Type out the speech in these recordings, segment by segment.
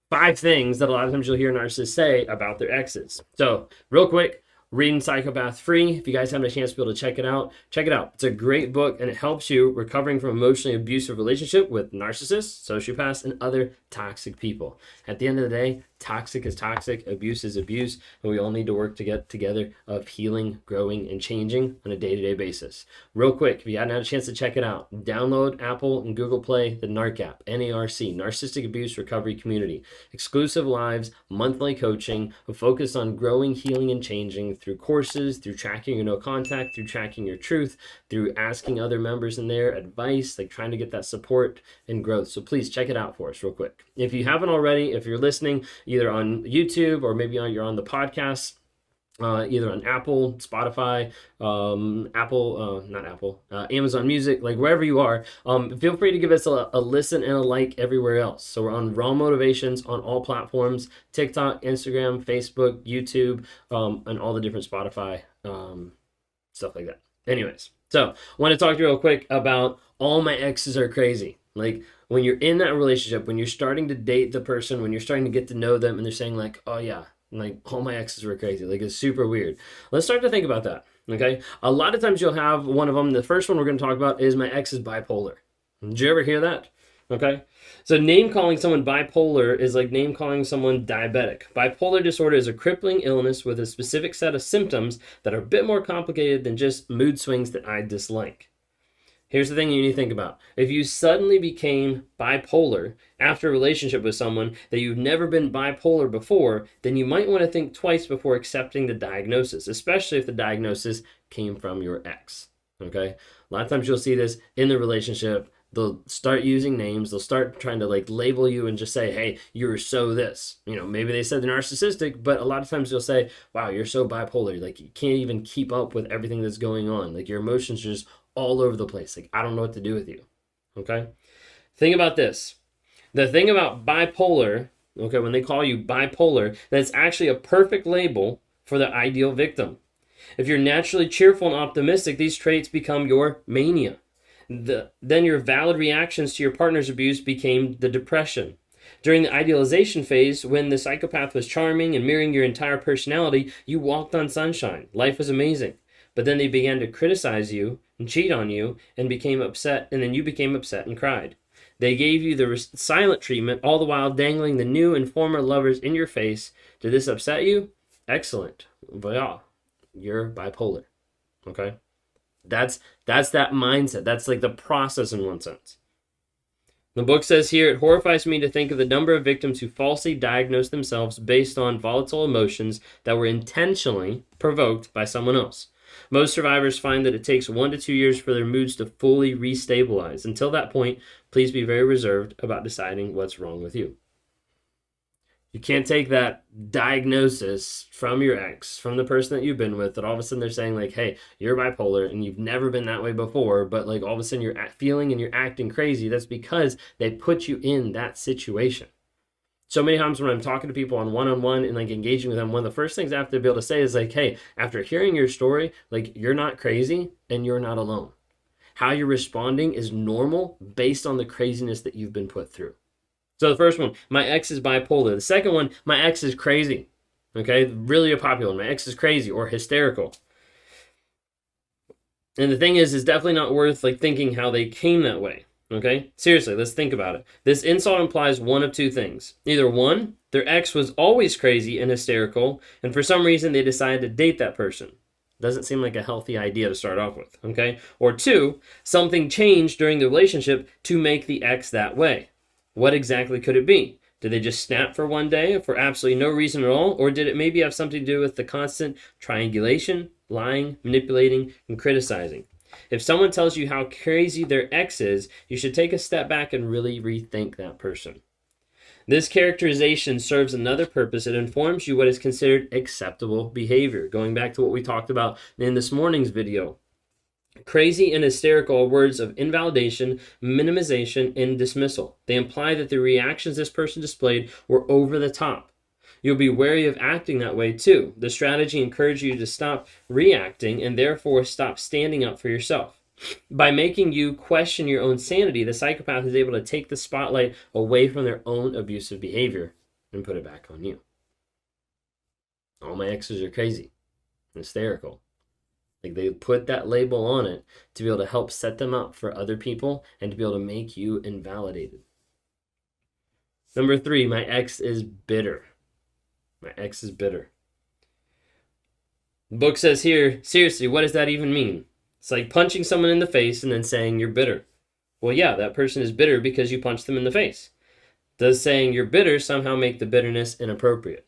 5 things that a lot of times you'll hear narcissists say about their exes. So, real quick, reading Psychopath free. If you guys haven't a chance to be able to check it out, check it out. It's a great book and it helps you recovering from emotionally abusive relationship with narcissists, sociopaths, and other toxic people. At the end of the day, toxic is toxic, abuse is abuse, and we all need to work to get together of healing, growing, and changing on a day-to-day basis. Real quick, if you hadn't had a chance to check it out, download Apple and Google Play the NARC app, NARC, Narcissistic Abuse Recovery Community. Exclusive lives, monthly coaching, a focus on growing, healing, and changing through courses, through tracking your no contact, through tracking your truth, through asking other members in there advice, like trying to get that support and growth. So please check it out for us real quick. If you haven't already, if you're listening either on YouTube or maybe you're on the podcast, either on Apple, Spotify, Amazon Music, like wherever you are, feel free to give us a listen and a like everywhere else. So we're on Raw Motivations on all platforms, TikTok, Instagram, Facebook, YouTube, and all the different Spotify, stuff like that. Anyways, so I want to talk to you real quick about all my exes are crazy. Like when you're in that relationship, when you're starting to date the person, when you're starting to get to know them and they're saying like, oh yeah, like all my exes were crazy. Like it's super weird. Let's start to think about that. Okay. A lot of times you'll have one of them. The first one we're going to talk about is my ex is bipolar. Did you ever hear that? Okay. So name calling someone bipolar is like name calling someone diabetic. Bipolar disorder is a crippling illness with a specific set of symptoms that are a bit more complicated than just mood swings that I dislike. Here's the thing you need to think about. If you suddenly became bipolar after a relationship with someone that you've never been bipolar before, then you might want to think twice before accepting the diagnosis, especially if the diagnosis came from your ex. Okay? A lot of times you'll see this in the relationship. They'll start using names. They'll start trying to like label you and just say, hey, you're so this. You know, maybe they said they're narcissistic, but a lot of times you'll say, wow, you're so bipolar. Like you can't even keep up with everything that's going on. Like your emotions are just all over the place. Like, I don't know what to do with you. Okay? Think about this. The thing about bipolar, okay, when they call you bipolar, that's actually a perfect label for the ideal victim. If you're naturally cheerful and optimistic, these traits become your mania. Then your valid reactions to your partner's abuse became the depression. During the idealization phase, when the psychopath was charming and mirroring your entire personality, you walked on sunshine. Life was amazing. But then they began to criticize you and cheat on you and became upset, and then you became upset and cried. They gave you the silent treatment, all the while dangling the new and former lovers in your face. Did this upset you? Excellent. Voila. You're bipolar. Okay? That's that mindset. That's like the process in one sense. The book says here, it horrifies me to think of the number of victims who falsely diagnose themselves based on volatile emotions that were intentionally provoked by someone else. Most survivors find that it takes 1 to 2 years for their moods to fully restabilize. Until that point, please be very reserved about deciding what's wrong with you. You can't take that diagnosis from your ex, from the person that you've been with, that all of a sudden they're saying like, hey, you're bipolar and you've never been that way before, but like all of a sudden you're feeling and you're acting crazy. That's because they put you in that situation. So many times when I'm talking to people on one-on-one and like engaging with them, one of the first things I have to be able to say is like, hey, after hearing your story, like you're not crazy and you're not alone. How you're responding is normal based on the craziness that you've been put through. So the first one, my ex is bipolar. The second one, my ex is crazy. Okay, really a popular one. My ex is crazy or hysterical. And the thing is, it's definitely not worth like thinking how they came that way. Okay, seriously, let's think about it. This insult implies one of two things. Either one, their ex was always crazy and hysterical, and for some reason they decided to date that person. Doesn't seem like a healthy idea to start off with, okay? Or two, something changed during the relationship to make the ex that way. What exactly could it be? Did they just snap for one day for absolutely no reason at all? Or did it maybe have something to do with the constant triangulation, lying, manipulating, and criticizing? If someone tells you how crazy their ex is, you should take a step back and really rethink that person. This characterization serves another purpose. It informs you what is considered acceptable behavior. Going back to what we talked about in this morning's video. Crazy and hysterical are words of invalidation, minimization, and dismissal. They imply that the reactions this person displayed were over the top. You'll be wary of acting that way too. The strategy encourages you to stop reacting and therefore stop standing up for yourself. By making you question your own sanity, the psychopath is able to take the spotlight away from their own abusive behavior. and put it back on you. All my exes are crazy, hysterical. Like they put that label on it to be able to help set them up for other people and to be able to make you invalidated. Number 3, my ex is bitter. My ex is bitter. The book says here, seriously, what does that even mean? It's like punching someone in the face and then saying you're bitter. Well, yeah, that person is bitter because you punched them in the face. Does saying you're bitter somehow make the bitterness inappropriate?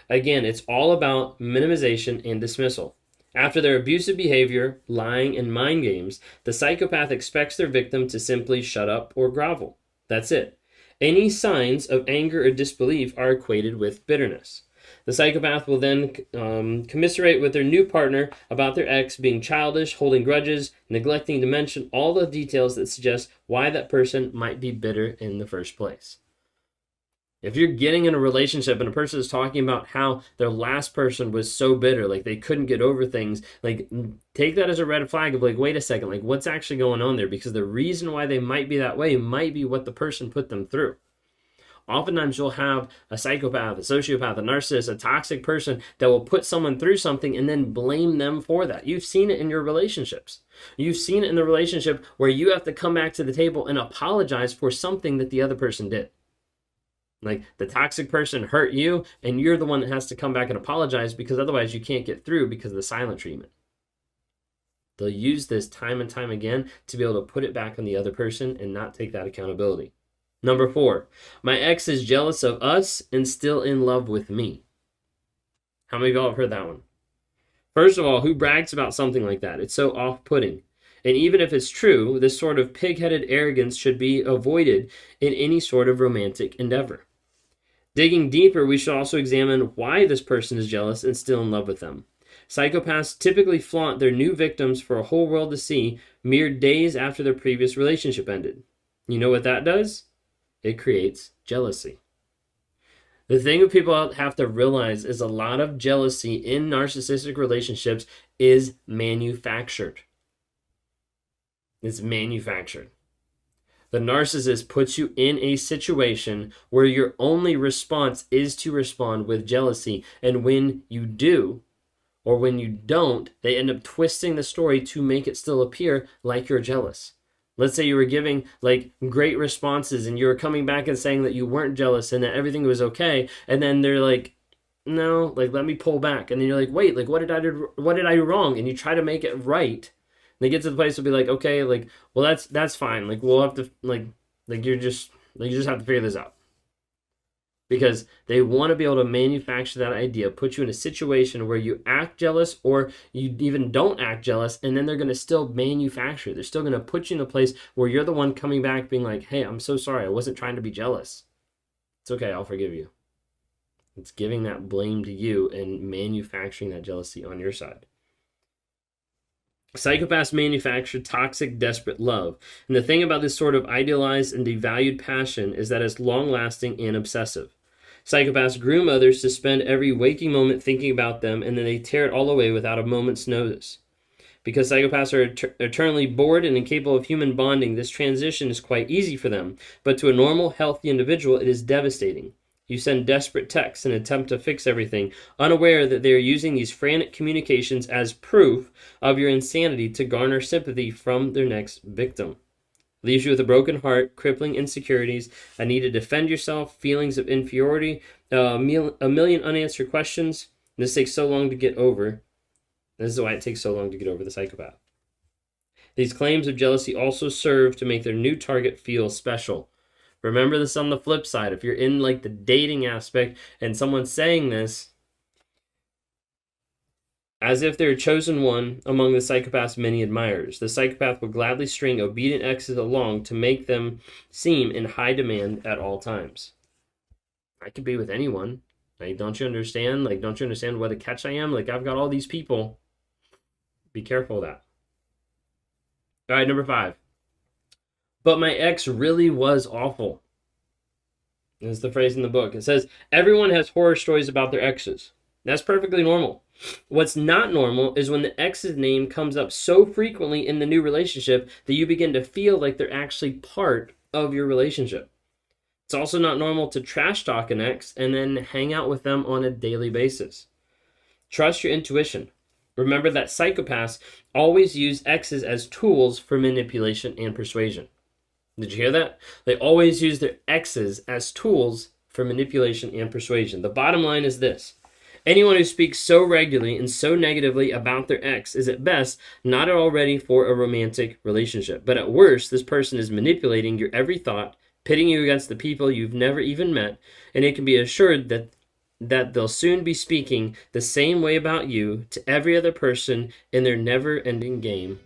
Again, it's all about minimization and dismissal. After their abusive behavior, lying, and mind games, the psychopath expects their victim to simply shut up or grovel. That's it. Any signs of anger or disbelief are equated with bitterness. The psychopath will then commiserate with their new partner about their ex being childish, holding grudges, neglecting to mention all the details that suggest why that person might be bitter in the first place. If you're getting in a relationship and a person is talking about how their last person was so bitter, like they couldn't get over things, like take that as a red flag of like, wait a second, like what's actually going on there? Because the reason why they might be that way might be what the person put them through. Oftentimes you'll have a psychopath, a sociopath, a narcissist, a toxic person that will put someone through something and then blame them for that. You've seen it in your relationships. You've seen it in the relationship where you have to come back to the table and apologize for something that the other person did. Like the toxic person hurt you and you're the one that has to come back and apologize because otherwise you can't get through because of the silent treatment. They'll use this time and time again to be able to put it back on the other person and not take that accountability. Number 4, my ex is jealous of us and still in love with me. How many of y'all have heard that one? First of all, who brags about something like that? It's so off-putting. And even if it's true, this sort of pig-headed arrogance should be avoided in any sort of romantic endeavor. Digging deeper, we should also examine why this person is jealous and still in love with them. Psychopaths typically flaunt their new victims for a whole world to see mere days after their previous relationship ended. You know what that does? It creates jealousy. The thing that people have to realize is a lot of jealousy in narcissistic relationships is manufactured. It's manufactured. The narcissist puts you in a situation where your only response is to respond with jealousy. And when you do, or when you don't, they end up twisting the story to make it still appear like you're jealous. Let's say you were giving like great responses and you were coming back and saying that you weren't jealous and that everything was okay. And then they're like, no, like, let me pull back. And then you're like, wait, like, what did I do wrong? And you try to make it right. And they get to the place to be like, okay, like, well, that's fine. Like, we'll have to, like you just have to figure this out. Because they want to be able to manufacture that idea, put you in a situation where you act jealous or you even don't act jealous, and then they're going to still manufacture it. They're still going to put you in a place where you're the one coming back being like, hey, I'm so sorry. I wasn't trying to be jealous. It's okay. I'll forgive you. It's giving that blame to you and manufacturing that jealousy on your side. Psychopaths manufacture toxic, desperate love. And the thing about this sort of idealized and devalued passion is that it's long-lasting and obsessive. Psychopaths groom others to spend every waking moment thinking about them, and then they tear it all away without a moment's notice. Because psychopaths are eternally bored and incapable of human bonding, this transition is quite easy for them. But to a normal, healthy individual, it is devastating. You send desperate texts and attempt to fix everything, unaware that they are using these frantic communications as proof of your insanity to garner sympathy from their next victim. Leaves you with a broken heart, crippling insecurities, a need to defend yourself, feelings of inferiority, a million unanswered questions. This takes so long to get over. This is why it takes so long to get over the psychopath. These claims of jealousy also serve to make their new target feel special. Remember this on the flip side. If you're in like the dating aspect and someone's saying this, as if they're chosen one among the psychopath's many admirers, the psychopath will gladly string obedient exes along to make them seem in high demand at all times. I could be with anyone. Like, don't you understand? Like, don't you understand what a catch I am? Like, I've got all these people. Be careful of that. All right, number 5. But my ex really was awful. That's the phrase in the book. It says, everyone has horror stories about their exes. That's perfectly normal. What's not normal is when the ex's name comes up so frequently in the new relationship that you begin to feel like they're actually part of your relationship. It's also not normal to trash talk an ex and then hang out with them on a daily basis. Trust your intuition. Remember that psychopaths always use exes as tools for manipulation and persuasion. Did you hear that? They always use their exes as tools for manipulation and persuasion. The bottom line is this: anyone who speaks so regularly and so negatively about their ex is at best not at all ready for a romantic relationship. But at worst, this person is manipulating your every thought, pitting you against the people you've never even met, and it can be assured that they'll soon be speaking the same way about you to every other person in their never-ending game